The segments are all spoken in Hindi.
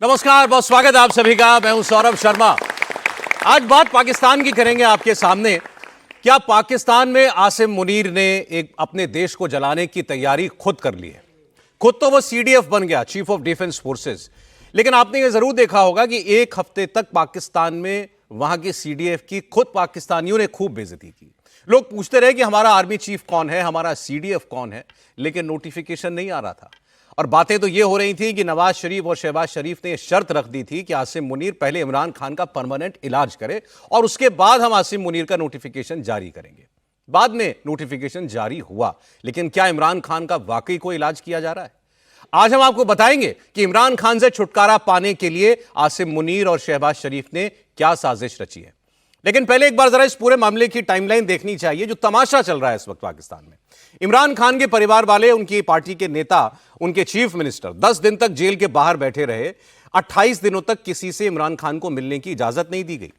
नमस्कार, बहुत स्वागत है आप सभी का। मैं हूं सौरभ शर्मा। आज बात पाकिस्तान की करेंगे आपके सामने। क्या पाकिस्तान में आसिम मुनीर ने एक अपने देश को जलाने की तैयारी खुद कर ली है? खुद तो वो सीडीएफ बन गया, चीफ ऑफ डिफेंस फोर्सेस, लेकिन आपने ये जरूर देखा होगा कि एक हफ्ते तक पाकिस्तान में वहां के सीडीएफ की खुद पाकिस्तानियों ने खूब बेइज्जती की। लोग पूछते रहे कि हमारा आर्मी चीफ कौन है, हमारा सीडीएफ कौन है, लेकिन नोटिफिकेशन नहीं आ रहा था। और बातें तो ये हो रही थी कि नवाज शरीफ और शहबाज शरीफ ने शर्त रख दी थी कि आसिम मुनीर पहले इमरान खान का परमानेंट इलाज करे और उसके बाद हम आसिम मुनीर का नोटिफिकेशन जारी करेंगे। बाद में नोटिफिकेशन जारी हुआ, लेकिन क्या इमरान खान का वाकई कोई इलाज किया जा रहा है? आज हम आपको बताएंगे कि इमरान खान से छुटकारा पाने के लिए आसिम मुनीर और शहबाज शरीफ ने क्या साजिश रची है। लेकिन पहले एक बार जरा इस पूरे मामले की टाइमलाइन देखनी चाहिए, जो तमाशा चल रहा है इस वक्त पाकिस्तान में। इमरान खान के परिवार वाले, उनकी पार्टी के नेता, उनके चीफ मिनिस्टर 10 दिन तक जेल के बाहर बैठे रहे। 28 दिनों तक किसी से इमरान खान को मिलने की इजाजत नहीं दी गई।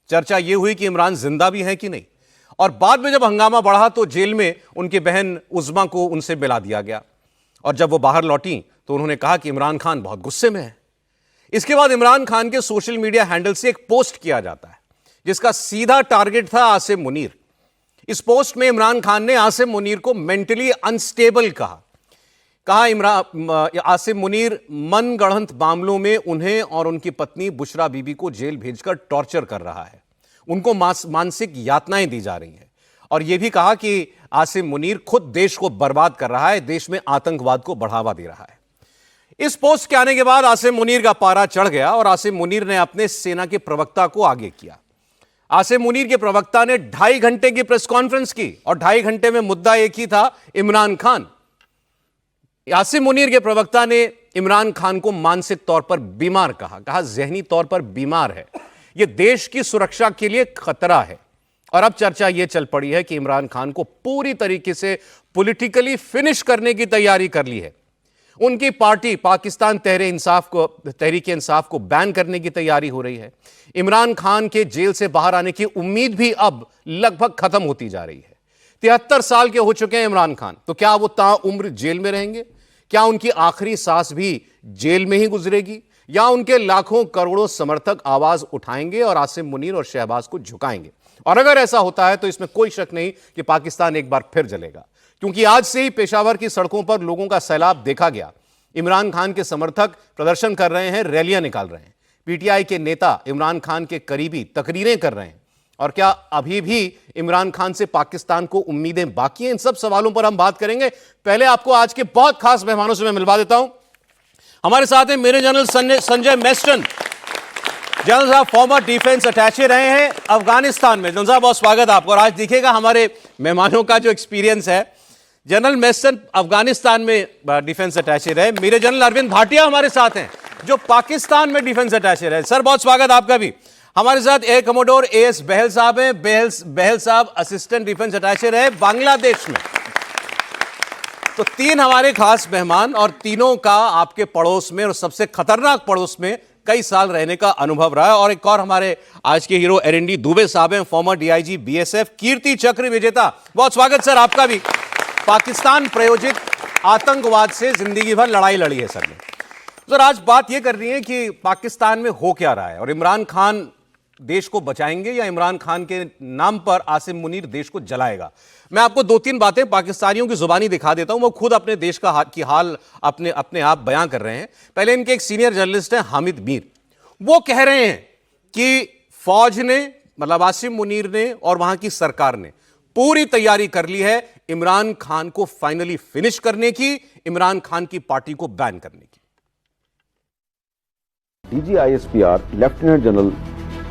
चर्चा यह हुई कि इमरान जिंदा भी है कि नहीं, और बाद में जब हंगामा बढ़ा तो जेल में उनकी बहन उज़मा को उनसे मिला दिया गया। और जब वो बाहर लौटी तो उन्होंने कहा कि इमरान खान बहुत गुस्से में है। इसके बाद इमरान खान के सोशल मीडिया हैंडल से एक पोस्ट किया जाता है जिसका सीधा टारगेट था आसिम मुनीर। इस पोस्ट में इमरान खान ने आसिम मुनीर को मेंटली अनस्टेबल कहा। आसिम मुनीर मनगढ़ंत मामलों में उन्हें और उनकी पत्नी बुशरा बीबी को जेल भेजकर टॉर्चर कर रहा है, उनको मानसिक यातनाएं दी जा रही हैं। और यह भी कहा कि आसिम मुनीर खुद देश को बर्बाद कर रहा है, देश में आतंकवाद को बढ़ावा दे रहा है। इस पोस्ट के आने के बाद आसिम मुनीर का पारा चढ़ गया और आसिम मुनीर ने अपने सेना के प्रवक्ता को आगे किया। आसिम मुनीर के प्रवक्ता ने 2.5 घंटे की प्रेस कॉन्फ्रेंस की और 2.5 घंटे में मुद्दा एक ही था, इमरान खान। आसिम मुनीर के प्रवक्ता ने इमरान खान को मानसिक तौर पर बीमार कहा जहनी तौर पर बीमार है, यह देश की सुरक्षा के लिए खतरा है। और अब चर्चा यह चल पड़ी है कि इमरान खान को पूरी तरीके से पॉलिटिकली फिनिश करने की तैयारी कर ली है। उनकी पार्टी पाकिस्तान तहरीक इंसाफ को बैन करने की तैयारी हो रही है। इमरान खान के जेल से बाहर आने की उम्मीद भी अब लगभग खत्म होती जा रही है। 73 साल के हो चुके हैं इमरान खान, तो क्या वो ताउम्र जेल में रहेंगे? क्या उनकी आखिरी सांस भी जेल में ही गुजरेगी, या उनके लाखों करोड़ों समर्थक आवाज उठाएंगे और आसिम मुनीर और शहबाज को झुकाएंगे? और अगर ऐसा होता है तो इसमें कोई शक नहीं कि पाकिस्तान एक बार फिर जलेगा, क्योंकि आज से ही पेशावर की सड़कों पर लोगों का सैलाब देखा गया। इमरान खान के समर्थक प्रदर्शन कर रहे हैं, रैलियां निकाल रहे हैं। पीटीआई के नेता इमरान खान के करीबी तकरीरें कर रहे हैं। और क्या अभी भी इमरान खान से पाकिस्तान को उम्मीदें बाकी हैं? इन सब सवालों पर हम बात करेंगे। पहले आपको आज के बहुत खास मेहमानों से मैं मिलवा देता हूं। हमारे साथ हैं मेजर जनरल संजय मेस्टन। जनरल साहब फॉर्मर डिफेंस अटैचे रहे हैं अफगानिस्तान में। जनरल साहब बहुत स्वागत आपको। और आज दिखेगा हमारे मेहमानों का जो एक्सपीरियंस है। जनरल मेस्टन अफगानिस्तान में डिफेंस अटैचे रहे। मेजर जनरल अरविंद भाटिया हमारे साथ हैं जो पाकिस्तान में डिफेंस अटैचे रहे। सर बहुत स्वागत आपका भी। हमारे साथ एयर कमोडोर एएस बहल साहब हैं। बहल साहब असिस्टेंट डिफेंस अटैचे रहे बांग्लादेश में। तो 3 हमारे खास मेहमान, और तीनों का आपके पड़ोस में और सबसे खतरनाक पड़ोस में कई साल रहने का अनुभव रहा है। और एक और हमारे आज के हीरो एरएनडी दुबे साहब हैं, फॉर्मर डीआईजी बीएसएफ, कीर्ति चक्र विजेता। बहुत स्वागत सर आपका भी। पाकिस्तान प्रायोजित आतंकवाद से जिंदगी भर लड़ाई लड़ी है सर ने। सर आज बात यह कर रही है कि पाकिस्तान में हो क्या रहा है, और इमरान खान देश को बचाएंगे या इमरान खान के नाम पर आसिम मुनीर देश को जलाएगा? मैं आपको 2-3 बातें पाकिस्तानियों की जुबानी दिखा देता हूं। वो खुद अपने देश की हाल अपने आप बयां कर रहे हैं। पहले इनके एक सीनियर जर्नलिस्ट हैं हामिद मीर, वो कह रहे हैं कि फौज ने, मतलब आसिम मुनीर ने और वहां की सरकार ने पूरी तैयारी कर ली है इमरान खान को फाइनली फिनिश करने की, इमरान खान की पार्टी को बैन करने की। DGISPR लेफ्टिनेंट जनरल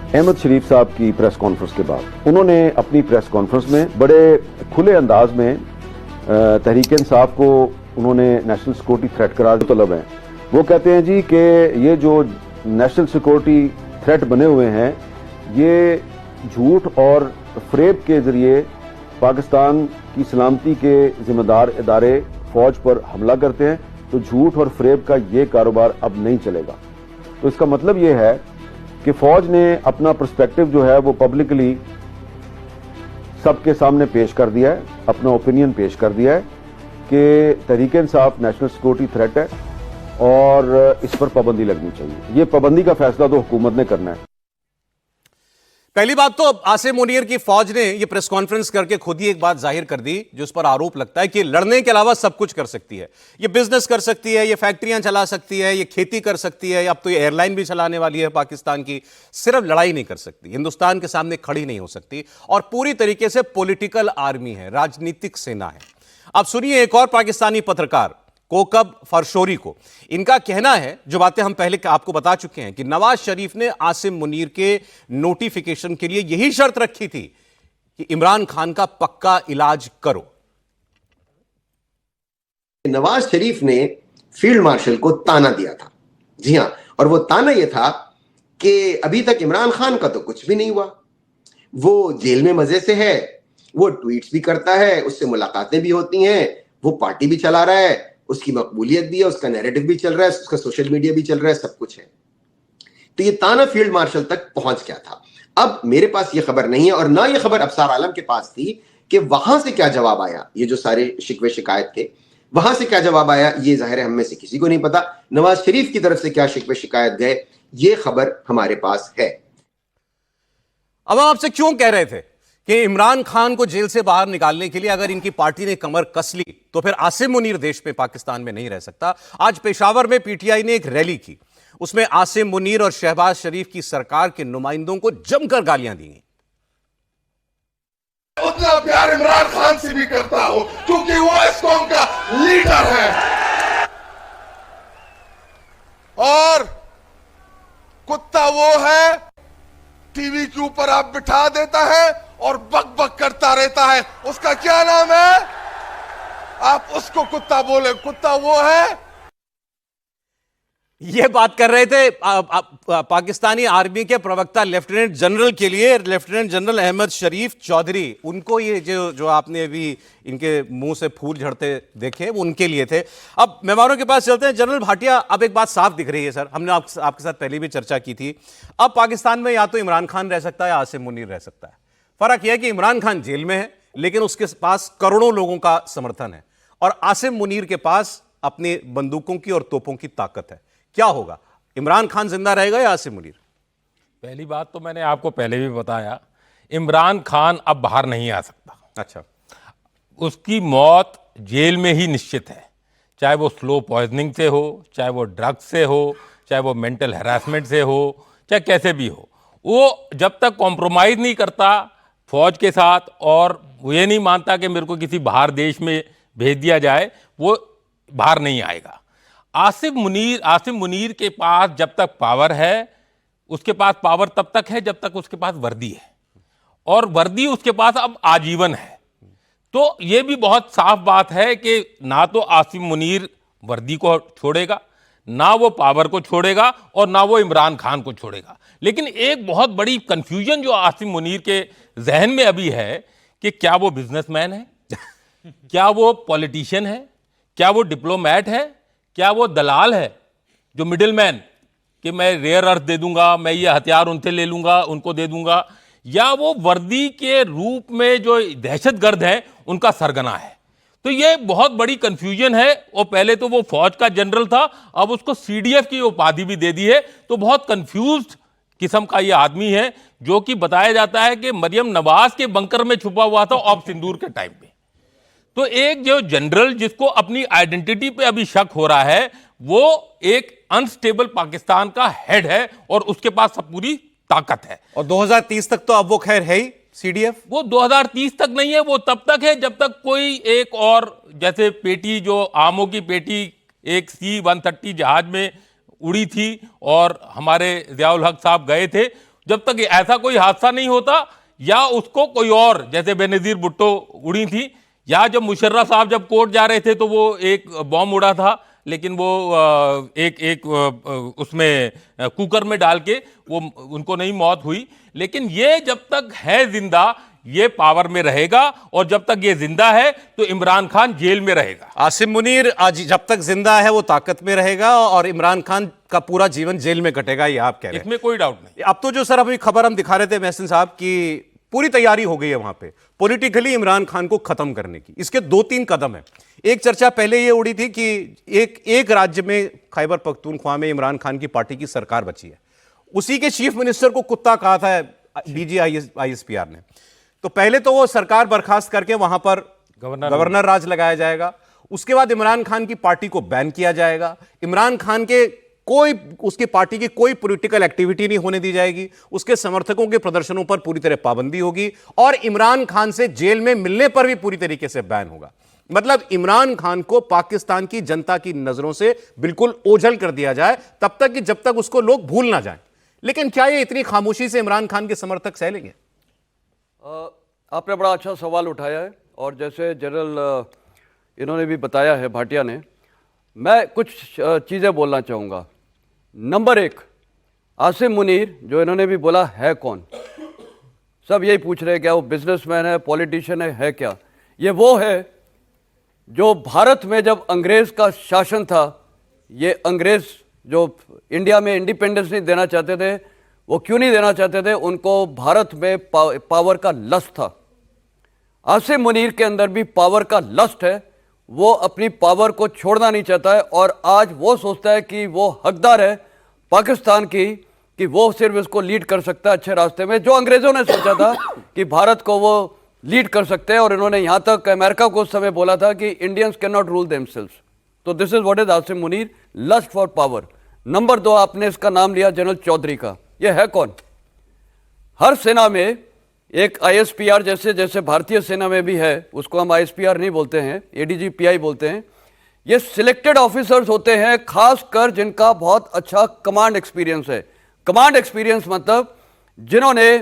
अहमद शरीफ साहब की प्रेस कॉन्फ्रेंस के बाद उन्होंने अपनी प्रेस कॉन्फ्रेंस में बड़े खुले अंदाज में तहरीक इंसाफ को उन्होंने नेशनल सिक्योरिटी थ्रेट करार तलब है। वो कहते हैं जी कि ये जो नेशनल सिक्योरिटी थ्रेट बने हुए हैं, ये झूठ और फरेब के जरिए पाकिस्तान की सलामती के जिम्मेदार इदारे फौज पर हमला करते हैं। तो झूठ और फरेब का ये कारोबार अब नहीं चलेगा। तो इसका मतलब ये है कि फौज ने अपना पर्सपेक्टिव जो है वो पब्लिकली सबके सामने पेश कर दिया है, अपना ओपिनियन पेश कर दिया है कि Tehreek Insaf national security threat है और इस पर पाबंदी लगनी चाहिए। ये पाबंदी का फैसला तो हुकूमत ने करना है। पहली बात तो आसिम मुनीर की फौज ने यह प्रेस कॉन्फ्रेंस करके खुद ही एक बात जाहिर कर दी जो उस पर आरोप लगता है कि लड़ने के अलावा सब कुछ कर सकती है। ये बिजनेस कर सकती है, ये फैक्ट्रियां चला सकती है, ये खेती कर सकती है, अब तो ये एयरलाइन भी चलाने वाली है पाकिस्तान की। सिर्फ लड़ाई नहीं कर सकती, हिंदुस्तान के सामने खड़ी नहीं हो सकती, और पूरी तरीके से पॉलिटिकल आर्मी है, राजनीतिक सेना है। अब सुनिए एक और पाकिस्तानी पत्रकार कोकब फरशोरी को, इनका कहना है, जो बातें हम पहले आपको बता चुके हैं, कि नवाज शरीफ ने आसिम मुनीर के नोटिफिकेशन के लिए यही शर्त रखी थी कि इमरान खान का पक्का इलाज करो। नवाज शरीफ ने फील्ड मार्शल को ताना दिया था, जी हां, और वो ताना ये था कि अभी तक इमरान खान का तो कुछ भी नहीं हुआ, वो जेल में मजे से है, वो ट्वीट्स भी करता है, उससे मुलाकातें भी होती हैं, वो पार्टी भी चला रहा है, उसकी मकबूलियत भी है, उसका नैरेटिव भी चल रहा है, उसका सोशल मीडिया भी चल रहा है, सब कुछ है। तो ये ताना फील्ड मार्शल तक पहुंच गया था। अब मेरे पास ये खबर नहीं है और ना ये खबर अफसार आलम के पास थी कि वहां से क्या जवाब आया। ये जो सारे शिकवे शिकायत थे, वहां से क्या जवाब आया, ये जाहिर है हम में से किसी को नहीं पता। नवाज शरीफ की तरफ से क्या शिकवे शिकायत गए, ये खबर हमारे पास है। अब हम आपसे क्यों कह रहे थे कि इमरान खान को जेल से बाहर निकालने के लिए अगर इनकी पार्टी ने कमर कस ली तो फिर आसिम मुनीर देश में, पाकिस्तान में नहीं रह सकता। आज पेशावर में पीटीआई ने एक रैली की, उसमें आसिम मुनीर और शहबाज शरीफ की सरकार के नुमाइंदों को जमकर गालियां दी। उतना प्यार इमरान खान से भी करता हूं क्योंकि वो इस कौम का लीडर है, और कुत्ता वो है टीवी के ऊपर आप बिठा देता है और बक बक करता रहता है, उसका क्या नाम है? आप उसको कुत्ता बोले, कुत्ता वो है। ये बात कर रहे थे पाकिस्तानी आर्मी के प्रवक्ता लेफ्टिनेंट जनरल के लिए, लेफ्टिनेंट जनरल अहमद शरीफ चौधरी। उनको ये जो आपने अभी इनके मुंह से फूल झड़ते देखे वो उनके लिए थे। अब मेहमानों के पास चलते हैं। जनरल भाटिया, अब एक बात साफ दिख रही है सर, हमने आपके साथ पहले भी चर्चा की थी। अब पाकिस्तान में या तो इमरान खान रह सकता है या आसिम मुनीर रह सकता है। फर्क यह है कि इमरान खान जेल में है लेकिन उसके पास करोड़ों लोगों का समर्थन है, और आसिम मुनीर के पास अपनी बंदूकों की और तोपों की ताकत है। क्या होगा, इमरान खान जिंदा रहेगा या आसिम मुनीर? पहली बात तो मैंने आपको पहले भी बताया, इमरान खान अब बाहर नहीं आ सकता। अच्छा, उसकी मौत जेल में ही निश्चित है, चाहे वो स्लो पॉइजनिंग से हो, चाहे वो ड्रग्स से हो, चाहे वो मेंटल हैरेसमेंट से हो, चाहे कैसे भी हो। वो जब तक कॉम्प्रोमाइज़ नहीं करता फौज के साथ और वो ये नहीं मानता कि मेरे को किसी बाहर देश में भेज दिया जाए, वो बाहर नहीं आएगा। आसिम मुनीर के पास जब तक पावर है, उसके पास पावर तब तक है जब तक उसके पास वर्दी है, और वर्दी उसके पास अब आजीवन है। तो ये भी बहुत साफ बात है कि ना तो आसिम मुनीर वर्दी को छोड़ेगा, ना वो पावर को छोड़ेगा, और ना वो इमरान खान को छोड़ेगा। लेकिन एक बहुत बड़ी कंफ्यूजन जो आसिम मुनीर के जहन में अभी है कि क्या वो बिजनेसमैन है, क्या वो पॉलिटिशियन है, क्या वो डिप्लोमैट है, क्या वो दलाल है जो मिडिल मैन, कि मैं रेयर अर्थ दे दूंगा, मैं ये हथियार उनसे ले लूंगा, उनको दे दूंगा, या वो वर्दी के रूप में जो दहशतगर्द है उनका सरगना है। तो ये बहुत बड़ी कंफ्यूजन है। और पहले तो वो फौज का जनरल था, अब उसको सीडीएफ की उपाधि भी दे दी है। तो बहुत कंफ्यूज्ड किस्म का ये आदमी है, जो कि बताया जाता है कि मरियम नवाज के बंकर में छुपा हुआ था ऑप सिंदूर के टाइम पे। तो एक जो जनरल जिसको अपनी आइडेंटिटी पे अभी शक हो रहा है, वो एक अनस्टेबल पाकिस्तान का हेड है और उसके पास सब पूरी ताकत है। और 2030 तक तो अब वो खैर है ही सीडीएफ। वो 2030 तक नहीं है, वो तब तक है जब तक कोई एक और, जैसे पेटी, जो आमों की पेटी एक C-130 जहाज में उड़ी थी और हमारे ज़ियाउल हक साहब गए थे, जब तक ऐसा कोई हादसा नहीं होता, या उसको कोई और, जैसे बेनज़ीर भुट्टो उड़ी थी, या जब मुशर्रफ साहब जब कोर्ट जा रहे थे तो वो एक बॉम्ब उड़ा था, लेकिन वो उसमें कुकर में डाल के वो उनको नहीं मौत हुई। लेकिन ये जब तक है जिंदा, ये पावर में रहेगा, और जब तक ये जिंदा है तो इमरान खान जेल में रहेगा। आसिम मुनीर आज जब तक जिंदा है वो ताकत में रहेगा, और इमरान खान का पूरा जीवन जेल में कटेगा, ये आप कह रहे हैं। इसमें कोई डाउट नहीं। अब तो जो सर अभी खबर हम दिखा रहे थे महसिन साहब की, पूरी तैयारी हो गई है वहां पे पॉलिटिकली इमरान खान को खत्म करने की। इसके 2-3 कदम है। एक चर्चा पहले ये उड़ी थी कि एक राज्य में खैबर पख्तूनख्वा में इमरान खान की पार्टी की सरकार बची है, उसी के चीफ मिनिस्टर को कुत्ता कहा था DGISPR ने। तो पहले तो वो सरकार बर्खास्त करके वहां पर गवर्नर राज लगाया जाएगा, उसके बाद इमरान खान की पार्टी को बैन किया जाएगा, इमरान खान के उसकी पार्टी की कोई पॉलिटिकल एक्टिविटी नहीं होने दी जाएगी, उसके समर्थकों के प्रदर्शनों पर पूरी तरह पाबंदी होगी और इमरान खान से जेल में मिलने पर भी पूरी तरीके से बैन होगा। मतलब इमरान खान को पाकिस्तान की जनता की नजरों से बिल्कुल ओझल कर दिया जाए तब तक कि जब तक उसको लोग भूल ना जाएं। लेकिन क्या ये इतनी खामोशी से इमरान खान के समर्थक सह लेंगे? आपने बड़ा अच्छा सवाल उठाया है और जैसे जनरल इन्होंने भी बताया है, भाटिया ने, मैं कुछ चीज़ें बोलना चाहूँगा। नंबर 1, आसिम मुनीर जो इन्होंने भी बोला है कौन? सब यही पूछ रहे हैं क्या वो बिजनेसमैन है, पॉलिटिशियन है क्या? ये वो है जो भारत में जब अंग्रेज़ का शासन था, ये अंग्रेज़ जो इंडिया में इंडिपेंडेंस नहीं देना चाहते थे, वो क्यों नहीं देना चाहते थे? उनको भारत में पावर का लस्ट था। आसिम मुनीर के अंदर भी पावर का लस्ट है, वो अपनी पावर को छोड़ना नहीं चाहता है और आज वो सोचता है कि वो हकदार है पाकिस्तान की, कि वो सिर्फ इसको लीड कर सकता है अच्छे रास्ते में, जो अंग्रेज़ों ने सोचा था कि भारत को वो लीड कर सकते हैं। और इन्होंने यहाँ तक अमेरिका को उस समय बोला था कि Indians can not rule themselves. तो this is what is Asim Munir, lust for power. Number 2, आपने इसका नाम लिया जनरल चौधरी का। ये है कौन? हर सेना में एक ISPR जैसे भारतीय सेना में भी है, उसको हम ISPR नहीं बोलते हैं, ADG-PI बोलते हैं। ये सिलेक्टेड ऑफिसर्स होते हैं, खासकर जिनका बहुत अच्छा कमांड एक्सपीरियंस है। कमांड एक्सपीरियंस मतलब जिन्होंने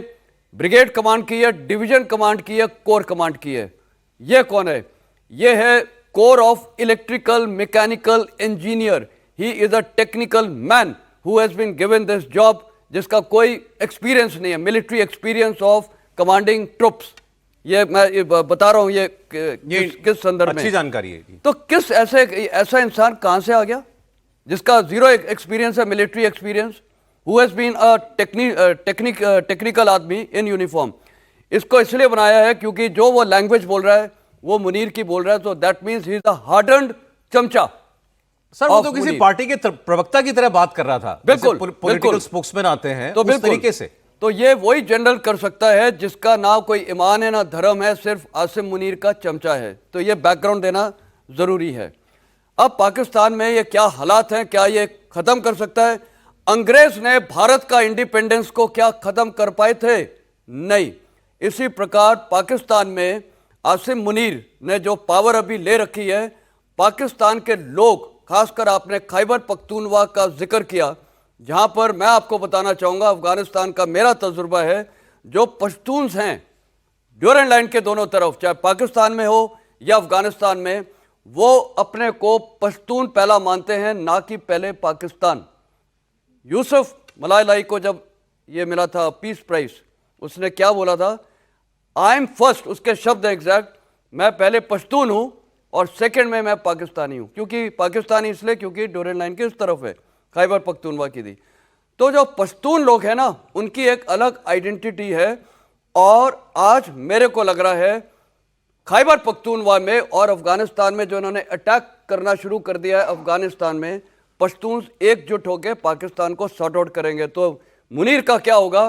ब्रिगेड कमांड की है, डिवीजन कमांड की है, कोर कमांड की है। ये कौन है? ये है corps of electrical mechanical engineer. He is a technical man who has been given this job, जिसका कोई एक्सपीरियंस नहीं है, military experience of commanding troops. ये मैं बता रहा हूं ये किस संदर्भ में, अच्छी जानकारी है। तो किस ऐसा इंसान कहां से आ गया जिसका जीरो एक्सपीरियंस है, military experience, who has been a technical आदमी इन यूनिफॉर्म। इसको इसलिए बनाया है क्योंकि जो वो लैंग्वेज बोल रहा है वो मुनीर की बोल रहा है, तो that means he is a hardened चमचा। सर वो तो किसी पार्टी के प्रवक्ता की तरह बात कर रहा था, बिल्कुल पॉलिटिकल स्पोक्समैन आते हैं तो उस तरीके से। तो ये वही जनरल कर सकता है जिसका ना कोई ईमान है ना धर्म है, सिर्फ आसिम मुनीर का चमचा है। तो ये बैकग्राउंड देना जरूरी है। अब पाकिस्तान में ये क्या हालात हैं, क्या ये खत्म कर सकता है? अंग्रेज ने भारत का इंडिपेंडेंस को क्या खत्म कर पाए थे? नहीं। इसी प्रकार पाकिस्तान में आसिम मुनीर ने जो पावर अभी ले रखी है, पाकिस्तान के लोग, खासकर आपने खैबर पख्तूनख्वा का जिक्र किया, जहां पर मैं आपको बताना चाहूंगा अफगानिस्तान का मेरा तजुर्बा है, जो पश्तून्स हैं ड्यूरेंट लाइन के दोनों तरफ, चाहे पाकिस्तान में हो या अफगानिस्तान में, वो अपने को पश्तून पहला मानते हैं, ना कि पहले पाकिस्तान। यूसुफ मलालाई को जब ये मिला था पीस प्राइज, उसने क्या बोला था? आई एम फर्स्ट, उसके शब्द एग्जैक्ट, मैं पहले पश्तून हूं और सेकंड में मैं पाकिस्तानी हूं। क्योंकि पाकिस्तानी इसलिए क्योंकि ड्यूरेंट लाइन के इस तरफ है, खैबर पख्तूनख्वा की थी। तो जो पश्तून लोग हैं ना, उनकी एक अलग आइडेंटिटी है। और आज मेरे को लग रहा है खैबर पख्तूनख्वा में और अफगानिस्तान में जो इन्होंने अटैक करना शुरू कर दिया है, अफगानिस्तान में पश्तून एकजुट होकर पाकिस्तान को सॉर्ट आउट करेंगे। तो मुनीर का क्या होगा?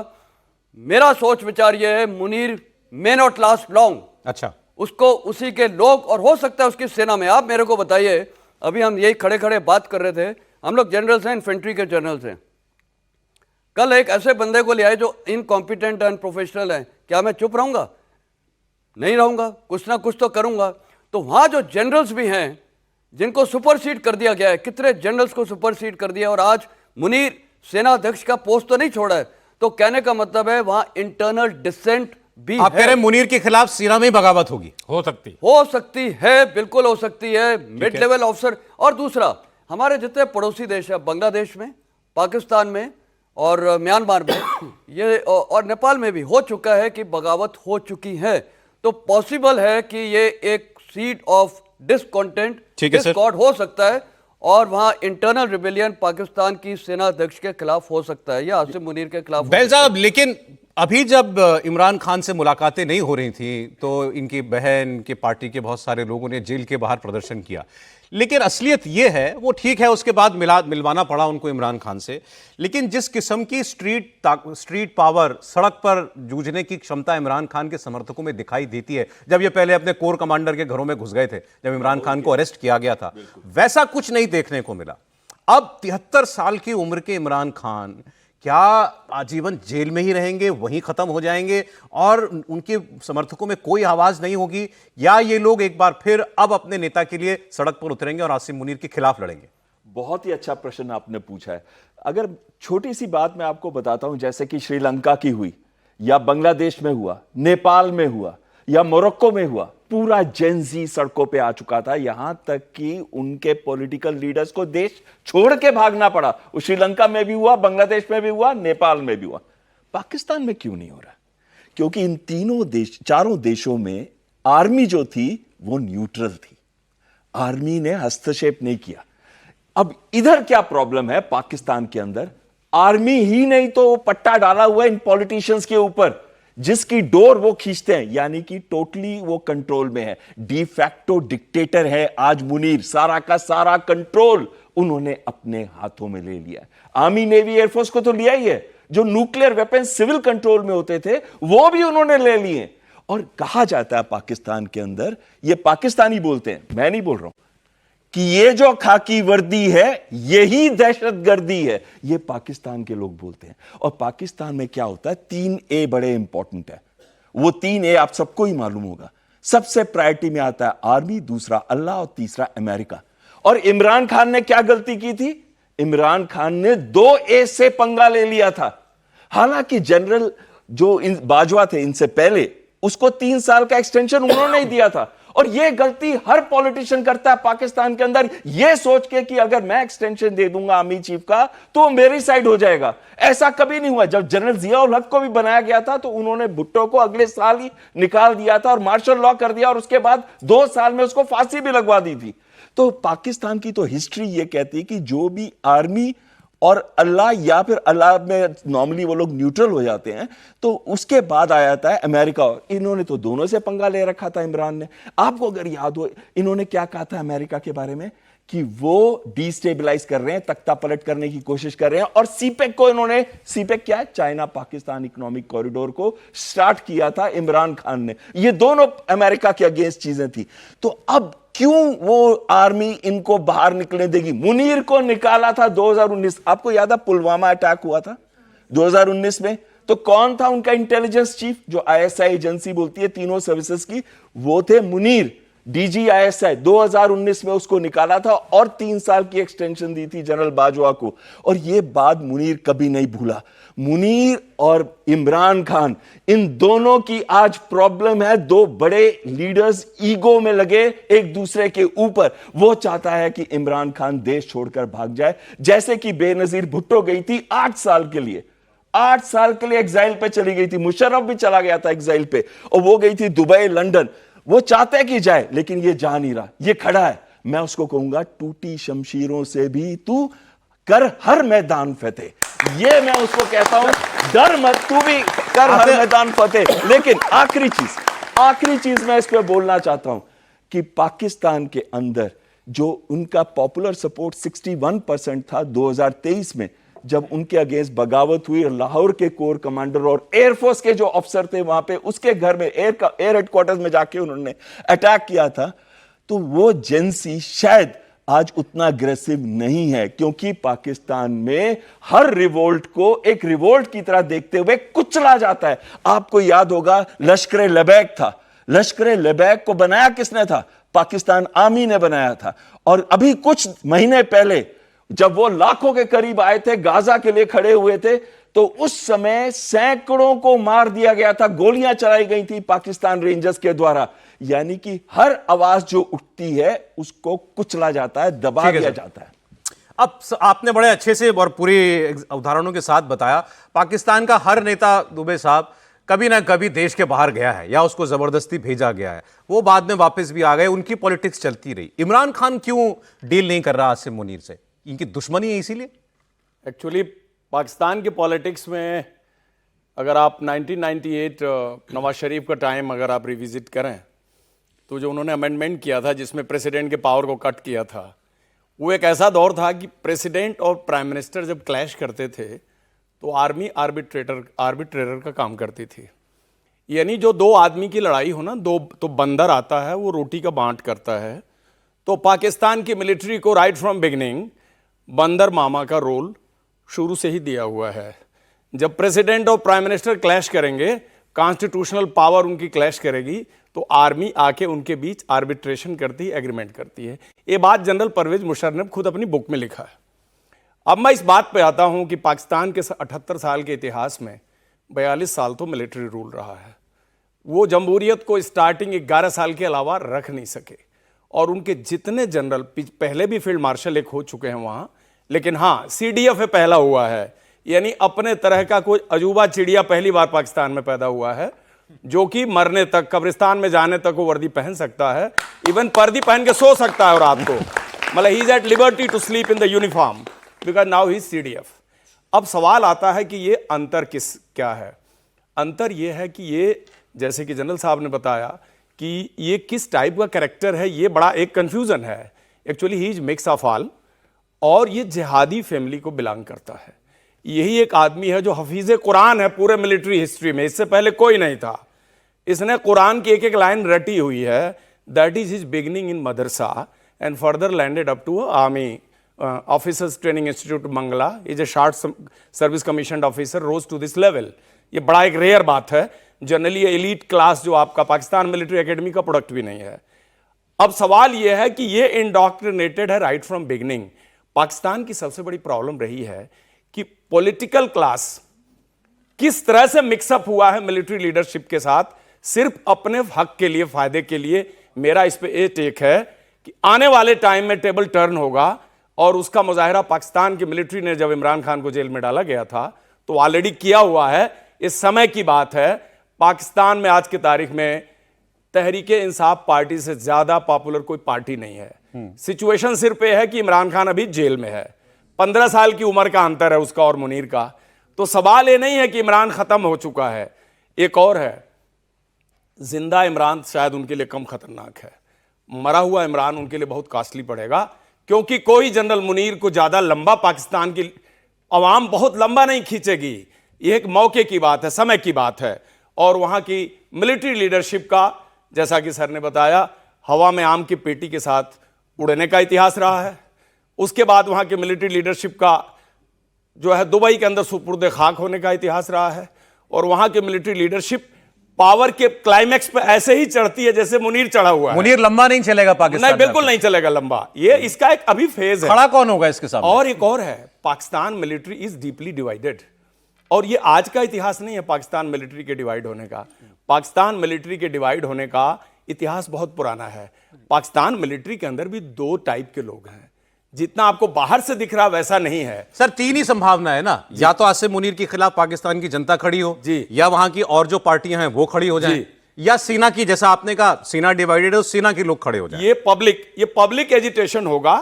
मेरा सोच विचार यह है, Munir may not last long. अच्छा, उसको उसी के लोग, और हो सकता है उसकी सेना में। आप मेरे को बताइए, अभी हम यही खड़े खड़े बात कर रहे थे, हम लोग जनरल्स हैं, इन्फेंट्री के जनरल्स हैं। कल एक ऐसे बंदे को ले आए जो इनकॉम्पिटेंट एंड प्रोफेशनल है, क्या मैं चुप रहूंगा? नहीं रहूंगा, कुछ ना कुछ तो करूंगा। तो वहां जो जनरल्स भी हैं जिनको सुपरसीड कर दिया गया है, कितने जनरल्स को सुपरसीड कर दिया, और आज मुनीर सेना अध्यक्ष का पोस्ट तो नहीं छोड़ा है। तो कहने का मतलब है वहां इंटरनल डिसेंट भी आप है। कह रहे हैं मुनीर के खिलाफ सीना में बगावत होगी? हो सकती है, बिल्कुल हो सकती है, मिड लेवल ऑफिसर। और दूसरा, हमारे जितने पड़ोसी देश है, बांग्लादेश में, पाकिस्तान में और म्यांमार में, ये और नेपाल में भी हो चुका है कि बगावत हो चुकी है। तो पॉसिबल है कि ये एक सीड ऑफ डिसकॉन्टेंट, डिस्कॉर्ड हो सकता है और वहां इंटरनल रिबेलियन पाकिस्तान की सेना अध्यक्ष के खिलाफ हो सकता है या आसिम मुनीर के खिलाफ। बैल साहब, लेकिन अभी जब इमरान खान से मुलाकातें नहीं हो रही थी तो इनकी बहन, इनके पार्टी के बहुत सारे लोगों ने जेल के बाहर प्रदर्शन किया, लेकिन असलियत ये है, वो ठीक है उसके बाद मिलवाना पड़ा उनको इमरान खान से, लेकिन जिस किस्म की स्ट्रीट पावर, सड़क पर जूझने की क्षमता इमरान खान के समर्थकों में दिखाई देती है, जब ये पहले अपने कोर कमांडर के घरों में घुस गए थे जब इमरान खान को अरेस्ट किया गया था, वैसा कुछ नहीं देखने को मिला। अब 73 साल की उम्र के इमरान खान क्या आजीवन जेल में ही रहेंगे, वहीं खत्म हो जाएंगे और उनके समर्थकों में कोई आवाज नहीं होगी, या ये लोग एक बार फिर अब अपने नेता के लिए सड़क पर उतरेंगे और आसिम मुनीर के खिलाफ लड़ेंगे? बहुत ही अच्छा प्रश्न आपने पूछा है। अगर छोटी सी बात मैं आपको बताता हूं, जैसे कि श्रीलंका की हुई, या बांग्लादेश में हुआ, नेपाल में हुआ, या मोरक्को में हुआ, पूरा जेन जी सड़कों पे आ चुका था, यहां तक कि उनके पॉलिटिकल लीडर्स को देश छोड़ के भागना पड़ा। श्रीलंका में भी हुआ, बांग्लादेश में भी हुआ, नेपाल में भी हुआ। पाकिस्तान में क्यों नहीं हो रहा? क्योंकि इन चारों देशों में आर्मी जो थी वो न्यूट्रल थी, आर्मी ने हस्तक्षेप नहीं किया। अब इधर क्या प्रॉब्लम है पाकिस्तान के अंदर? आर्मी ही नहीं तो पट्टा डाला हुआ है इन पॉलिटिशियंस के ऊपर, जिसकी डोर वो खींचते हैं, यानी कि टोटली वो कंट्रोल में है। डी फैक्टो डिक्टेटर है आज मुनीर, सारा का सारा कंट्रोल उन्होंने अपने हाथों में ले लिया। आर्मी, नेवी, एयरफोर्स को तो लिया ही है, जो न्यूक्लियर वेपन सिविल कंट्रोल में होते थे वो भी उन्होंने ले लिए। और कहा जाता है पाकिस्तान के अंदर, ये पाकिस्तानी बोलते हैं, मैं नहीं बोल रहा हूं, कि ये जो खाकी वर्दी है यही दहशतगर्दी है, ये पाकिस्तान के लोग बोलते हैं। और पाकिस्तान में क्या होता है, 3A बड़े इंपॉर्टेंट है। वो 3A आप सबको ही मालूम होगा। सबसे प्रायोरिटी में आता है आर्मी, दूसरा अल्लाह और तीसरा अमेरिका। और इमरान खान ने क्या गलती की थी? इमरान खान ने 2A से पंगा ले लिया था। हालांकि जनरल जो बाजवा थे इनसे पहले, उसको 3 साल का एक्सटेंशन उन्होंने ही दिया था। और यह गलती हर पॉलिटिशियन करता है पाकिस्तान के अंदर, यह सोच के कि अगर मैं एक्सटेंशन दे दूंगा आर्मी चीफ का तो मेरी साइड हो जाएगा। ऐसा कभी नहीं हुआ। जब जनरल जियाउल हक को भी बनाया गया था तो उन्होंने भुट्टो को अगले साल ही निकाल दिया था और मार्शल लॉ कर दिया, और उसके बाद 2 साल में उसको फांसी भी लगवा दी थी। तो पाकिस्तान की तो हिस्ट्री यह कहती है कि जो भी आर्मी और अल्लाह, या फिर अल्लाह में नॉर्मली वो लोग न्यूट्रल हो जाते हैं, तो उसके बाद आ जाता है अमेरिका। इन्होंने तो दोनों से पंगा ले रखा था इमरान ने। आपको अगर याद हो, इन्होंने क्या कहा था अमेरिका के बारे में, कि वो डिस्टेबलाइज कर रहे हैं, तख्ता पलट करने की कोशिश कर रहे हैं। और सीपेक को इन्होंने, सीपेक क्या है, चाइना पाकिस्तान इकोनॉमिक कॉरिडोर को स्टार्ट किया था इमरान खान ने। ये दोनों अमेरिका के अगेंस्ट चीजें थी। तो अब क्यों वो आर्मी इनको बाहर निकलने देगी? मुनीर को निकाला था 2019, आपको याद है पुलवामा अटैक हुआ था 2019 में, तो कौन था उनका इंटेलिजेंस चीफ, जो ISI एजेंसी बोलती है तीनों सर्विसेज की, वो थे मुनीर। DGISI 2019 में उसको निकाला था और 3 साल की एक्सटेंशन दी थी जनरल बाजवा को। और यह बात मुनीर कभी नहीं भूला। मुनीर और इमरान खान, इन दोनों की आज प्रॉब्लम है। 2 बड़े लीडर्स ईगो में लगे एक दूसरे के ऊपर। वो चाहता है कि इमरान खान देश छोड़कर भाग जाए, जैसे कि बेनजीर भुट्टो गई थी 8 साल के लिए, 8 साल के लिए एग्जाइल पे चली गई थी। मुशर्रफ भी चला गया था एग्जाइल पे, और वो गई थी दुबई, लंदन। वो चाहते कि जाए, लेकिन ये जा नहीं रहा, ये खड़ा है। मैं उसको कहूंगा, टूटी शमशीरों से भी तू कर हर मैदान फतेह। ये मैं उसको कहता हूं, डर मत, तू भी कर हर मैदान फतेह। लेकिन आखिरी चीज मैं इस पे बोलना चाहता हूं कि पाकिस्तान के अंदर जो उनका पॉपुलर सपोर्ट 61% था 2023 में, जब उनके अगेंस्ट बगावत हुई और लाहौर के कोर कमांडर और एयरफोर्स के जो अफसर थे वहां पे, उसके घर में एयर हेडक्वार्टर्स में जाके उन्होंने अटैक किया था, तो वो एजेंसी शायद आज उतना अग्रेसिव नहीं है, क्योंकि पाकिस्तान में हर रिवोल्ट को एक रिवोल्ट की तरह देखते हुए कुचला जाता है। आपको याद होगा लश्कर लबैक था, लश्कर लबैक को बनाया किसने था? पाकिस्तान आर्मी ने बनाया था। और अभी कुछ महीने पहले जब वो लाखों के करीब आए थे, गाजा के लिए खड़े हुए थे, तो उस समय सैकड़ों को मार दिया गया था, गोलियां चलाई गई थी पाकिस्तान रेंजर्स के द्वारा। यानी कि हर आवाज जो उठती है उसको कुचला जाता है, दबा दिया जाता है। अब आपने बड़े अच्छे से और पूरे उदाहरणों के साथ बताया, पाकिस्तान का हर नेता दुबे साहब कभी ना कभी देश के बाहर गया है या उसको जबरदस्ती भेजा गया है, वो बाद में वापस भी आ गए, उनकी पॉलिटिक्स चलती रही। इमरान खान क्यों डील नहीं कर रहा आसिम मुनीर से? इनकी दुश्मनी है इसीलिए? एक्चुअली पाकिस्तान की पॉलिटिक्स में अगर आप 1998 नवाज शरीफ का टाइम अगर आप रिविजिट करें तो जो उन्होंने अमेंडमेंट किया था जिसमें प्रेसिडेंट के पावर को कट किया था, वो एक ऐसा दौर था कि प्रेसिडेंट और प्राइम मिनिस्टर जब क्लैश करते थे तो आर्मी आर्बिट्रेटर का काम करती थी। यानी जो दो आदमी की लड़ाई हो ना, दो तो बंदर आता है वो रोटी का बांट करता है। तो पाकिस्तान की मिलिट्री को राइट फ्रॉम बिगिनिंग बंदर मामा का रोल शुरू से ही दिया हुआ है। जब प्रेसिडेंट और प्राइम मिनिस्टर क्लैश करेंगे, कॉन्स्टिट्यूशनल पावर उनकी क्लैश करेगी, तो आर्मी आके उनके बीच आर्बिट्रेशन करती है, एग्रीमेंट करती है। ये बात जनरल परवेज मुशर्रफ ने खुद अपनी बुक में लिखा है। अब मैं इस बात पे आता हूं कि पाकिस्तान के 78 साल के इतिहास में 42 साल तो मिलिट्री रूल रहा है। वो जमहूरियत को स्टार्टिंग 11 साल के अलावा रख नहीं सके, और उनके जितने जनरल पहले भी फील्ड मार्शल एक हो चुके हैं वहां, लेकिन हाँ CDF पहला हुआ है। यानी अपने तरह का कोई अजूबा चिड़िया पहली बार पाकिस्तान में पैदा हुआ है, जो कि मरने तक, कब्रिस्तान में जाने तक वो वर्दी पहन सकता है, इवन पर्दी पहन के सो सकता है और रात को, मतलब he is at liberty to sleep in the uniform because now he CDF। अब सवाल आता है कि ये अंतर क्या है? अंतर ये है कि ये, जैसे कि जनरल साहब ने बताया कि ये किस टाइप का कैरेक्टर है, ये बड़ा एक कंफ्यूजन है। Actually he is mix of all, और ये जिहादी फैमिली को बिलोंग करता है। यही एक आदमी है जो हफीज कुरान है पूरे मिलिट्री हिस्ट्री में, इससे पहले कोई नहीं था। इसने कुरान की एक एक लाइन रटी हुई है। That is his beginning in madrasa and further landed up to army officers training institute Mangla. Is a short service commission officer, rose to this level. ये बड़ा एक रेयर बात है। जनरली एलीट क्लास जो आपका पाकिस्तान मिलिट्री एकेडमी का प्रोडक्ट भी नहीं है। अब सवाल यह है कि ये इंडॉक्ट्रिनेटेड है राइट फ्रॉम बिगिनिंग। पाकिस्तान की सबसे बड़ी प्रॉब्लम रही है कि पॉलिटिकल क्लास किस तरह से मिक्सअप हुआ है मिलिट्री लीडरशिप के साथ, सिर्फ अपने हक के लिए, फायदे के लिए। मेरा इस पे ये टेक है कि आने वाले टाइम में टेबल टर्न होगा, और उसका मुजाहिरा पाकिस्तान की मिलिट्री ने जब इमरान खान को जेल में डाला गया था तो ऑलरेडी किया हुआ है। इस समय की बात है। पाकिस्तान में आज की तारीख में तहरीके इंसाफ पार्टी से ज्यादा पॉपुलर कोई पार्टी नहीं है। सिचुएशन सिर्फ यह है कि इमरान खान अभी जेल में है, 15 साल की उम्र का अंतर है उसका और मुनीर का। तो सवाल ये नहीं है कि इमरान खत्म हो चुका है। एक और है, जिंदा इमरान शायद उनके लिए कम खतरनाक है, मरा हुआ इमरान उनके लिए बहुत कॉस्टली पड़ेगा, क्योंकि कोई जनरल मुनीर को ज्यादा लंबा पाकिस्तान की अवाम बहुत लंबा नहीं खींचेगी। ये एक मौके की बात है, समय की बात है। और वहां की मिलिट्री लीडरशिप का, जैसा कि सर ने बताया, हवा में आम की पेटी के साथ उड़ने का इतिहास रहा है। उसके बाद वहां के मिलिट्री लीडरशिप का जो है दुबई के अंदर सुपुर्द खाक होने का इतिहास रहा है। और वहां के मिलिट्री लीडरशिप पावर के क्लाइमैक्स पे ऐसे ही चढ़ती है जैसे मुनीर चढ़ा हुआ है। मुनीर लंबा नहीं चलेगा पाकिस्तान, नहीं बिल्कुल नहीं चलेगा लंबा। ये इसका एक अभी फेज है। खड़ा कौन होगा इसके सामने? और एक और है, Pakistan military is deeply divided. और ये आज का इतिहास नहीं है पाकिस्तान मिलिट्री के डिवाइड होने का। पाकिस्तान मिलिट्री के डिवाइड होने का इतिहास बहुत पुराना है। पाकिस्तान मिलिट्री के अंदर भी दो टाइप के लोग हैं। जितना आपको बाहर से दिख रहा वैसा नहीं है सर। तीन ही संभावना है ना, या तो आसिम मुनीर के खिलाफ पाकिस्तान की जनता खड़ी हो जी, या वहां की और जो पार्टियां हैं वो खड़ी हो जाएं, या सेना की, जैसा आपने कहा सेना डिवाइडेड है, सेना के लोग खड़े हो जाएं। ये पब्लिक एजिटेशन होगा।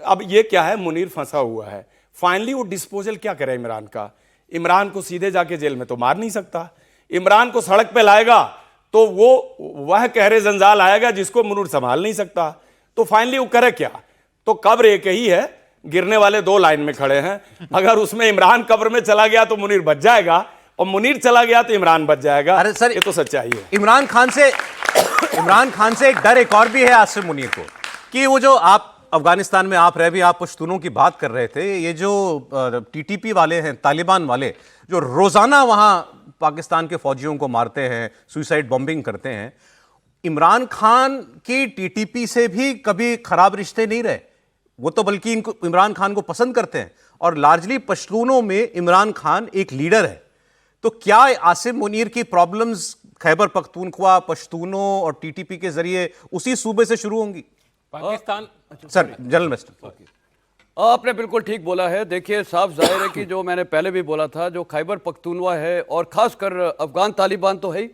अब ये क्या है, मुनीर फंसा हुआ है। फाइनली वो डिस्पोजल क्या करे इमरान का? इमरान को सीधे जाके जेल में तो मार नहीं सकता। इमरान को सड़क पे लाएगा तो वो वह कहरे जंजाल आएगा जिसको मुनीर संभाल नहीं सकता। तो फाइनली वो करे क्या? तो कब्र एक ही है, गिरने वाले दो लाइन में खड़े हैं। अगर उसमें इमरान कब्र में चला गया तो मुनीर बच जाएगा, और मुनीर चला गया तो इमरान बच जाएगा। अरे सर, ये तो सच्चाई है। इमरान खान से एक डर एक और भी है आसिम मुनीर को, कि वो जो आप अफगानिस्तान में आप रह भी आप पश्तूनों की बात कर रहे थे, ये जो TTP वाले हैं, तालिबान वाले, जो रोजाना वहां पाकिस्तान के फौजियों को मारते हैं, सुसाइड बॉम्बिंग करते हैं, इमरान खान की TTP से भी कभी खराब रिश्ते नहीं रहे। वो तो बल्कि इमरान खान को पसंद करते हैं, और लार्जली पश्तूनों में इमरान खान एक लीडर है। तो क्या आसिम मुनीर की प्रॉब्लम्स खैबर पख्तूनख्वा, पश्तूनों और TTP के जरिए उसी सूबे से शुरू होंगी? पाकिस्तान सर, जनरल मिनिस्टर, आपने बिल्कुल ठीक बोला है। देखिए, साफ जाहिर है कि जो मैंने पहले भी बोला था, जो खैबर पख्तूनवा है और खासकर अफगान तालिबान तो है ही,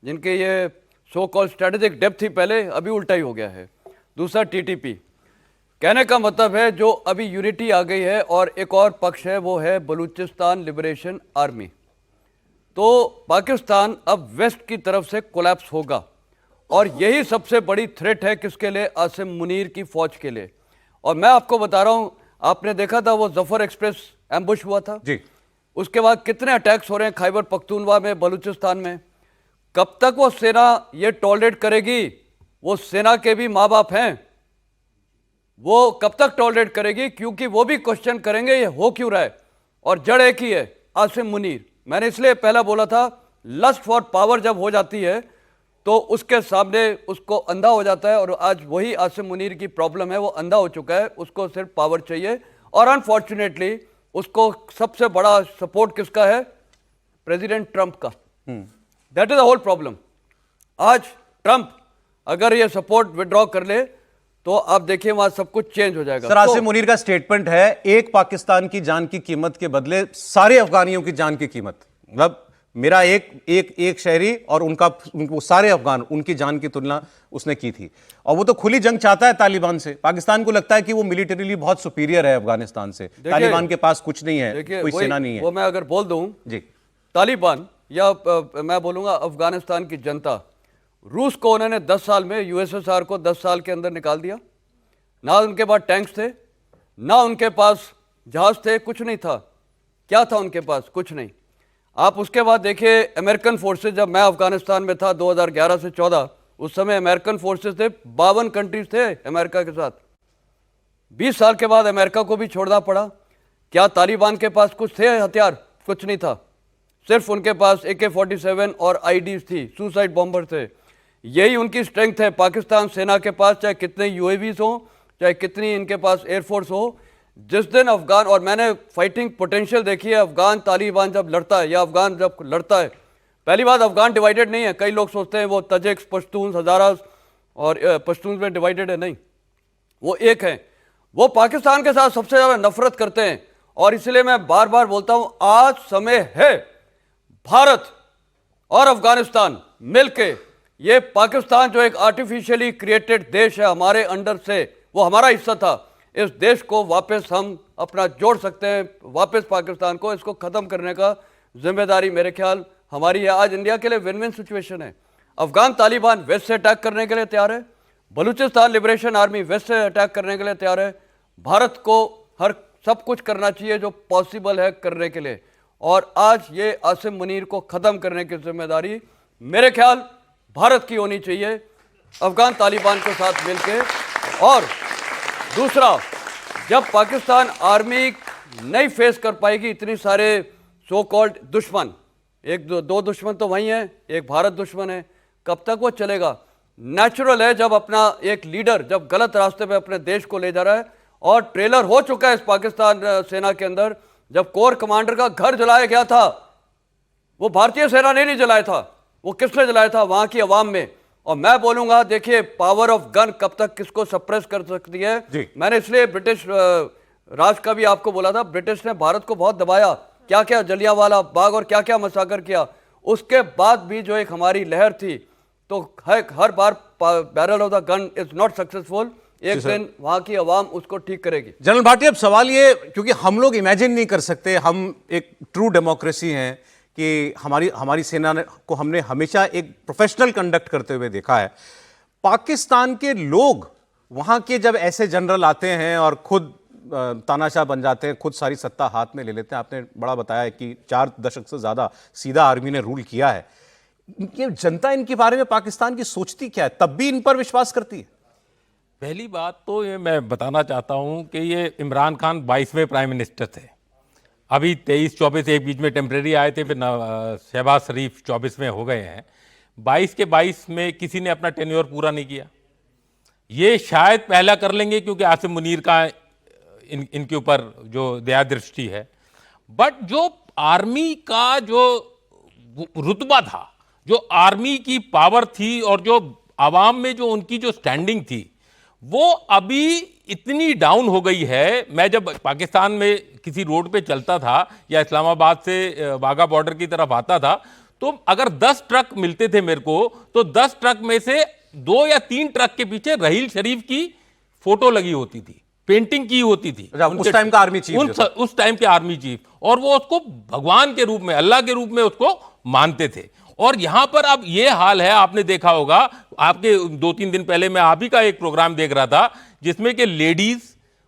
जिनके ये सो कॉल स्ट्रेटेजिक डेप्थ थी पहले, अभी उल्टा ही हो गया है। दूसरा TTP, कहने का मतलब है जो अभी यूनिटी आ गई है, और एक और पक्ष है वो है बलूचिस्तान लिबरेशन आर्मी। तो पाकिस्तान अब वेस्ट की तरफ से कोलैप्स होगा, और यही सबसे बड़ी थ्रेट है किसके लिए? आसिम मुनीर की फौज के लिए। और मैं आपको बता रहा हूं, आपने देखा था वो जफर एक्सप्रेस एम्बुश हुआ था जी। उसके बाद कितने अटैक्स हो रहे हैं खैबर पख्तूनवा में, बलूचिस्तान में। कब तक वो सेना ये टॉलरेट करेगी? वो सेना के भी माँ बाप हैं, वो कब तक टॉलरेट करेगी? क्योंकि वो भी क्वेश्चन करेंगे ये हो क्यों रहा है, और जड़ एक ही है, आसिम मुनीर। मैंने इसलिए पहला बोला था, लस्ट फॉर पावर जब हो जाती है तो उसके सामने उसको अंधा हो जाता है, और आज वही आसिम मुनीर की प्रॉब्लम है, वो अंधा हो चुका है, उसको सिर्फ पावर चाहिए। और अनफॉर्चुनेटली उसको सबसे बड़ा सपोर्ट किसका है? प्रेसिडेंट ट्रंप का। That is the whole problem. आज ट्रंप अगर ये सपोर्ट विड्रॉ कर ले तो आप देखिए वहां सब कुछ चेंज हो जाएगा। सर, आसिम मुनीर का स्टेटमेंट है, एक पाकिस्तान की जान की कीमत के बदले सारे अफगानियों की जान की कीमत। मतलब मेरा एक शहरी और उनका वो सारे अफगान, उनकी जान की तुलना उसने की थी। और वो तो खुली जंग चाहता है तालिबान से। पाकिस्तान को लगता है कि वो मिलिटरीली बहुत सुपीरियर है अफगानिस्तान से। तालिबान के पास कुछ नहीं है, कोई सेना नहीं है। वो मैं अगर बोल दूं जी, तालिबान या मैं बोलूंगा अफगानिस्तान की जनता, रूस को उन्होंने 10 साल में, यूएसएसआर को 10 साल के अंदर निकाल दिया। ना उनके पास टैंक्स थे, ना उनके पास जहाज थे, कुछ नहीं था। क्या था उनके पास? कुछ नहीं। आप उसके बाद देखिए अमेरिकन फोर्सेस, जब मैं अफगानिस्तान में था 2011 से 14, उस समय अमेरिकन फोर्सेस थे, 52 कंट्रीज थे अमेरिका के साथ। 20 साल के बाद अमेरिका को भी छोड़ना पड़ा। क्या तालिबान के पास कुछ थे हथियार? कुछ नहीं था। सिर्फ उनके पास AK-47 और आईडीज थी, सुसाइड बॉम्बर थे। यही उनकी स्ट्रेंथ है। पाकिस्तान सेना के पास चाहे कितने यूएवीज हो, चाहे कितनी इनके पास एयरफोर्स हो, जिस दिन अफगान, और मैंने फाइटिंग पोटेंशियल देखी है, अफगान तालिबान जब लड़ता है या अफगान जब लड़ता है, पहली बात अफगान डिवाइडेड नहीं है। कई लोग सोचते हैं वो तजिक्स, पश्तून, हजारास और पश्तून में डिवाइडेड है, नहीं, वो एक है। वो पाकिस्तान के साथ सबसे ज्यादा नफरत करते हैं। और इसलिए मैं बार बार बोलता हूं, आज समय है भारत और अफगानिस्तान मिलके, ये पाकिस्तान जो एक आर्टिफिशियली क्रिएटेड देश है हमारे अंडर से, वो हमारा हिस्सा था, इस देश को वापस हम अपना जोड़ सकते हैं, वापस पाकिस्तान को, इसको खत्म करने का जिम्मेदारी मेरे ख्याल हमारी है। आज इंडिया के लिए विन विन सिचुएशन है। अफगान तालिबान वेस्ट से अटैक करने के लिए तैयार है, बलूचिस्तान लिबरेशन आर्मी वेस्ट से अटैक करने के लिए तैयार है। भारत को हर सब कुछ करना चाहिए जो पॉसिबल है करने के लिए। और आज ये आसिम मुनीर को खत्म करने की जिम्मेदारी मेरे ख्याल भारत की होनी चाहिए, अफगान तालिबान के साथ मिलकर। और दूसरा, जब पाकिस्तान आर्मी नहीं फेस कर पाएगी इतनी सारे सो कॉल्ड दुश्मन, एक दो दुश्मन तो वही हैं, एक भारत दुश्मन है, कब तक वो चलेगा? नेचुरल है जब अपना एक लीडर जब गलत रास्ते पे अपने देश को ले जा रहा है, और ट्रेलर हो चुका है इस पाकिस्तान सेना के अंदर। जब कोर कमांडर का घर जलाया गया था, वो भारतीय सेना ने नहीं जलाया था, वो किसने जलाया था? वहां की आवाम में। और मैं बोलूंगा, देखिए पावर ऑफ गन कब तक किसको सप्रेस कर सकती है। मैंने इसलिए ब्रिटिश राज का भी आपको बोला था, ब्रिटिश ने भारत को बहुत दबाया, क्या क्या जलियांवाला बाग और क्या क्या मसाकर किया। उसके बाद भी जो एक हमारी लहर थी, तो हर बार barrel of the gun is not successful, एक दिन वहां की आवाम उसको ठीक करेगी। जनरल भाटिया, अब सवाल ये, क्योंकि हम लोग इमेजिन नहीं कर सकते, हम एक ट्रू डेमोक्रेसी हैं कि हमारी सेना को हमने हमेशा एक प्रोफेशनल कंडक्ट करते हुए देखा है। पाकिस्तान के लोग वहां के जब ऐसे जनरल आते हैं और खुद तानाशाह बन जाते हैं, खुद सारी सत्ता हाथ में ले लेते हैं, आपने बड़ा बताया है कि 4 दशक से ज्यादा सीधा आर्मी ने रूल किया है, ये जनता इनके बारे में पाकिस्तान की सोचती क्या है? तब भी इन पर विश्वास करती है? पहली बात तो ये मैं बताना चाहता हूं कि ये इमरान खान 22वें प्राइम मिनिस्टर थे। अभी 23-24 एक बीच में टेम्परेरी आए थे, फिर शहबाज शरीफ 24 में हो गए हैं। 22 के 22 में किसी ने अपना टेन्योर पूरा नहीं किया। ये शायद पहला कर लेंगे क्योंकि आसिम मुनीर का इनके ऊपर जो दया दृष्टि है। बट जो आर्मी का जो रुतबा था, जो आर्मी की पावर थी और जो आवाम में जो उनकी जो स्टैंडिंग थी, वो अभी इतनी डाउन हो गई है। मैं जब पाकिस्तान में किसी रोड पे चलता था या इस्लामाबाद से वाघा बॉर्डर की तरफ आता था, तो अगर 10 ट्रक मिलते थे मेरे को, तो 10 ट्रक में से 2 या 3 ट्रक के पीछे रहील शरीफ की फोटो लगी होती थी। पेंटिंग की होती थी उस टाइम का आर्मी चीफ उस टाइम के आर्मी चीफ, और वो उसको भगवान के रूप में, अल्लाह के रूप में उसको मानते थे। और यहां पर अब ये हाल है, आपने देखा होगा, आपके 2-3 दिन पहले मैं आप ही का एक प्रोग्राम देख रहा था जिसमें कि लेडीज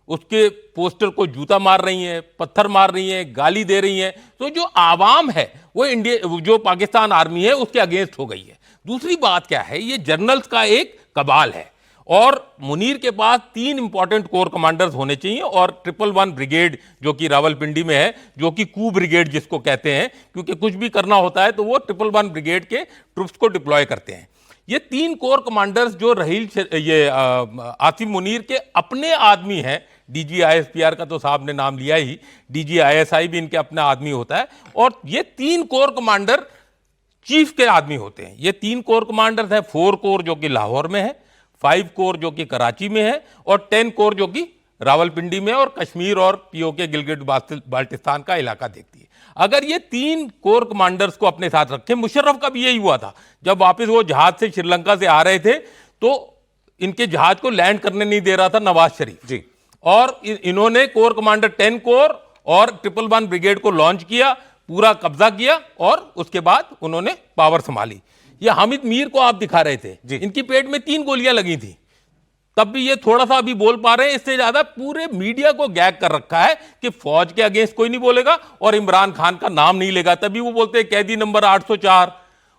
उसके पोस्टर को जूता मार रही हैं, पत्थर मार रही हैं, गाली दे रही हैं। तो जो आवाम है वो इंडिया, जो पाकिस्तान आर्मी है उसके अगेंस्ट हो गई है। दूसरी बात क्या है, ये जर्नल्स का एक कबाल है, और मुनीर के पास 3 इंपॉर्टेंट कोर कमांडर्स होने चाहिए, और 111 ब्रिगेड जो कि रावलपिंडी में है, जो कि कू ब्रिगेड जिसको कहते हैं, क्योंकि कुछ भी करना होता है तो वो 111 ब्रिगेड के ट्रुप्स को डिप्लॉय करते हैं। ये 3 कोर कमांडर्स जो आसिम मुनीर के अपने आदमी हैं, डीजी आईएसपीआर का तो साहब ने नाम लिया ही, डीजी आईएसआई भी इनके अपना आदमी होता है, और ये 3 कोर कमांडर चीफ के आदमी होते हैं। ये 3 कोर कमांडर्स हैं, 4 कोर जो कि लाहौर में है, 5 कोर जो कि कराची में है, और 10 कोर जो कि रावलपिंडी में और कश्मीर और पीओके गिलगिट बाल्टिस्तान का इलाका देखती है। अगर ये 3 कोर कमांडर्स को अपने साथ रखें, मुशर्रफ का भी यही हुआ था, जब वापस वो जहाज से श्रीलंका से आ रहे थे तो इनके जहाज को लैंड करने नहीं दे रहा था नवाज शरीफ जी, और इन्होंने कोर कमांडर 10 कोर और 111 ब्रिगेड को लॉन्च किया, पूरा कब्जा किया, और उसके बाद उन्होंने पावर संभाली। ये हामिद मीर को आप दिखा रहे थे, इनकी पेट में 3 गोलियां लगी थी, तब भी ये थोड़ा सा अभी बोल पा रहे हैं। इससे ज्यादा पूरे मीडिया को गैग कर रखा है कि फौज के अगेंस्ट कोई नहीं बोलेगा और इमरान खान का नाम नहीं लेगा। तभी वो बोलते हैं कैदी नंबर 804,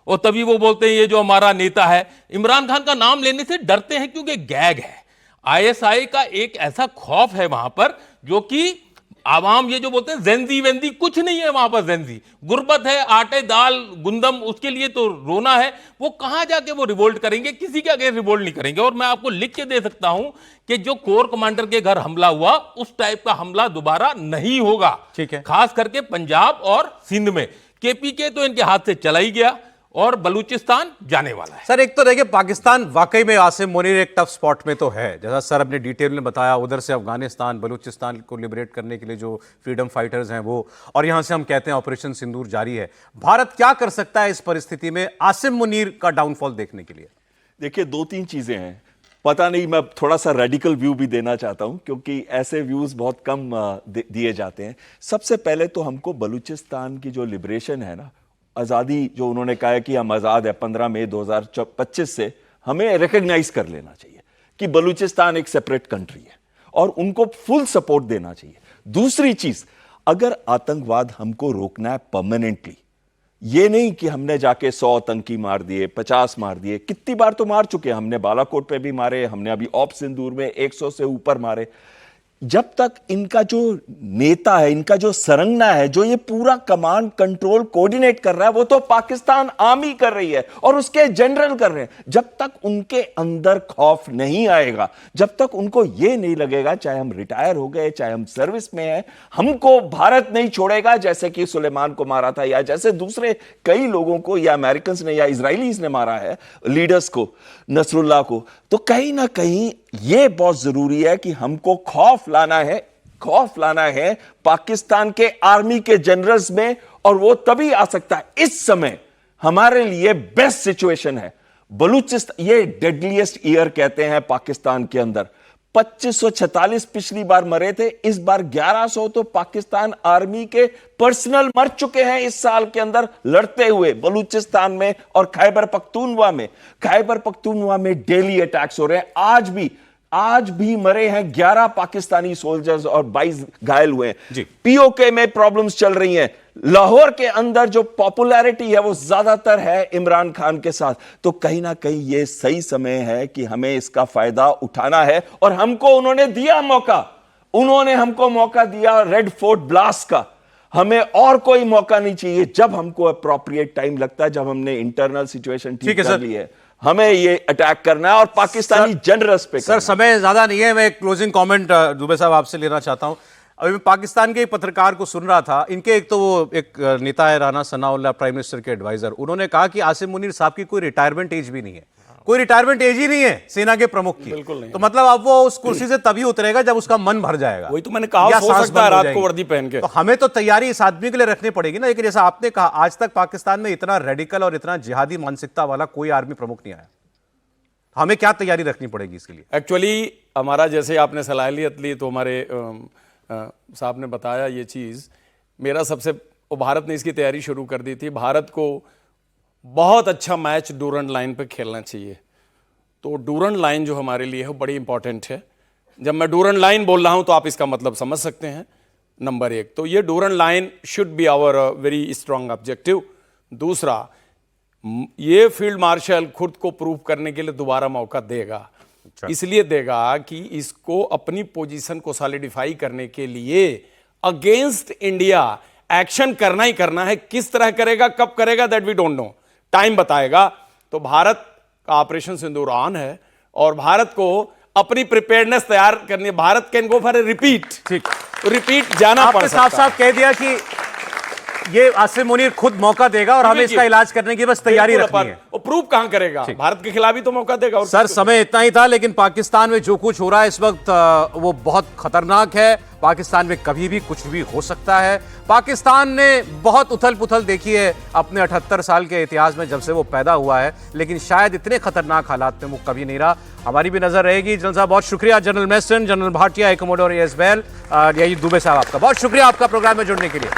और तभी वो बोलते हैं ये जो हमारा नेता है, इमरान खान का नाम लेने से डरते हैं क्योंकि गैग है। आईएसआई का एक ऐसा खौफ है वहां पर, जो कि आवाम ये जो बोलते हैं जेंजी वेंजी, कुछ नहीं है वहां पर जेंजी, गुर्बत है, आटे दाल गुंदम, उसके लिए तो रोना है। वो कहां जाके वो रिवोल्ट करेंगे, किसी के अगेंस्ट रिवोल्ट नहीं करेंगे। और मैं आपको लिख के दे सकता हूं कि जो कोर कमांडर के घर हमला हुआ, उस टाइप का हमला दोबारा नहीं होगा। ठीक है, खास करके पंजाब और सिंध में। केपीके तो इनके हाथ से चला ही गया, और बलूचिस्तान जाने वाला है। सर, एक तो देखिए, पाकिस्तान वाकई में आसिम मुनीर एक टफ स्पॉट में तो है, जैसा सर अपने डिटेल में बताया, उधर से अफगानिस्तान बलूचिस्तान को लिबरेट करने के लिए जो फ्रीडम फाइटर्स हैं वो, और यहां से हम कहते हैं ऑपरेशन सिंदूर जारी है। भारत क्या कर सकता है इस परिस्थिति में आसिम मुनीर का डाउनफॉल देखने के लिए? देखिए, 2-3 चीजें हैं। पता नहीं, मैं थोड़ा सा रेडिकल व्यू भी देना चाहता हूं, क्योंकि ऐसे व्यूज बहुत कम दिए जाते हैं। सबसे पहले तो हमको बलूचिस्तान की जो लिबरेशन है ना, आज़ादी जो उन्होंने कहा है कि हम आज़ाद है 15 मई 2025 से, हमें रिकग्नाइज कर लेना चाहिए कि बलूचिस्तान एक सेपरेट कंट्री है, और उनको फुल सपोर्ट देना चाहिए। दूसरी चीज, अगर आतंकवाद हमको रोकना है परमानेंटली, ये नहीं कि हमने जाके 100 आतंकी मार दिए, 50 मार दिए, कितनी बार तो मार चुके हैं हमने, बालाकोट पे भी मारे हमने, अभी ऑप सिंदूर में 100 से ऊपर मारे। जब तक इनका जो नेता है, इनका जो सरंगना है, जो ये पूरा कमांड कंट्रोल कोऑर्डिनेट कर रहा है, वो तो पाकिस्तान आर्मी कर रही है और उसके जनरल कर रहे हैं। जब तक उनके अंदर खौफ नहीं आएगा, जब तक उनको ये नहीं लगेगा, चाहे हम रिटायर हो गए, चाहे हम सर्विस में हैं, हमको भारत नहीं छोड़ेगा, जैसे कि सुलेमान को मारा था, या जैसे दूसरे कई लोगों को, या अमेरिकन ने या इजरायलीज ने मारा है लीडर्स को, नसरुल्लाह को, तो कहीं ना कहीं यह बहुत जरूरी है कि हमको खौफ लाना है पाकिस्तान के आर्मी के जनरल्स में, और वो तभी आ सकता है। इस समय हमारे लिए बेस्ट सिचुएशन है। बलूचिस्तान, ये डेडलीस्ट ईयर कहते हैं पाकिस्तान के अंदर, 2546 पिछली बार मरे थे, इस बार 1100 तो पाकिस्तान आर्मी के पर्सनल मर चुके हैं इस साल के अंदर लड़ते हुए बलूचिस्तान में और खैबर पख्तूनवा में। खैबर पख्तूनवा में डेली अटैक्स हो रहे हैं, आज भी मरे हैं 11 पाकिस्तानी सोल्जर्स और 22 घायल हुए हैं। पीओके में प्रॉब्लम्स चल रही हैं। लाहौर के अंदर जो पॉपुलैरिटी है वो ज्यादातर है इमरान खान के साथ। तो कहीं ना कहीं ये सही समय है कि हमें इसका फायदा उठाना है, और हमको उन्होंने दिया मौका, उन्होंने हमको मौका दिया रेड फोर्ट ब्लास्ट का। हमें और कोई मौका नहीं चाहिए। जब हमको अप्रोप्रिएट टाइम लगता है, जब हमने इंटरनल सिचुएशन ठीक कर ली है, हमें ये अटैक करना है और पाकिस्तानी जनरल्स पे। सर, समय ज्यादा नहीं है, मैं एक क्लोजिंग कमेंट दुबे साहब आपसे लेना चाहता हूं। अभी मैं पाकिस्तान के एक पत्रकार को सुन रहा था, इनके एक तो वो एक नेता है राना सनाउल्लाह, प्राइम मिनिस्टर के एडवाइजर, उन्होंने कहा कि आसिम मुनीर साहब की कोई रिटायरमेंट एज भी नहीं है, कोई रिटायरमेंट एज ही नहीं है सेना के प्रमुख की। बिल्कुल नहीं। तो मतलब अब वो उस कुर्सी से तभी उतरेगा जब उसका मन भर जाएगा। वही तो मैंने कहा, सो सकता है रात को वर्दी पहन के। तो हमें तो तैयारी इस आदमी के लिए रखनी पड़ेगी ना। लेकिन जैसा आपने कहा, आज तक पाकिस्तान में इतना रेडिकल और इतना जिहादी मानसिकता वाला कोई आर्मी प्रमुख नहीं आया। हमें क्या तैयारी रखनी पड़ेगी इसके लिए? एक्चुअली हमारा जैसे आपने सलाहियत ली तो हमारे साहब ने बताया ये चीज़, मेरा सबसे भारत ने इसकी तैयारी शुरू कर दी थी। भारत को बहुत अच्छा मैच डूरंड लाइन पे खेलना चाहिए। तो डूरंड लाइन जो हमारे लिए है वो बड़ी इंपॉर्टेंट है। जब मैं डूरंड लाइन बोल रहा हूं तो आप इसका मतलब समझ सकते हैं। नंबर एक, तो ये Durand line should be our very strong objective. दूसरा, ये फील्ड मार्शल खुद को प्रूव करने के लिए दोबारा मौका देगा। इसलिए देगा कि इसको अपनी पोजीशन को सॉलिडिफाई करने के लिए अगेंस्ट इंडिया एक्शन करना ही करना है। किस तरह करेगा, कब करेगा, that we don't know, time बताएगा। तो भारत का ऑपरेशन सिंदूर ऑन है और भारत को अपनी प्रिपेयर्डनेस तैयार करनी है। Bharat can go for a repeat. ठीक, रिपीट जाना पड़ सकता है। साफ साफ कह दिया कि ये आसिम मुनीर खुद मौका देगा और हमें इसका इलाज करने की बस तैयारी रखनी है। वो प्रूव कहां करेगा, भारत के खिलाफ ही तो मौका देगा। और सर समय इतना ही था, लेकिन पाकिस्तान में जो कुछ हो रहा है इस वक्त वो बहुत खतरनाक है। पाकिस्तान में कभी भी कुछ भी हो सकता है। पाकिस्तान ने बहुत उथल पुथल देखी है अपने 78 साल के इतिहास में जब से वो पैदा हुआ है, लेकिन शायद इतने खतरनाक हालात में वो कभी नहीं रहा। हमारी भी नजर रहेगी। जनरल साहब बहुत शुक्रिया, general mason, general Bhatia, commodore S बैल, यही दुबे साहब, आपका बहुत शुक्रिया आपका प्रोग्राम में जुड़ने के लिए।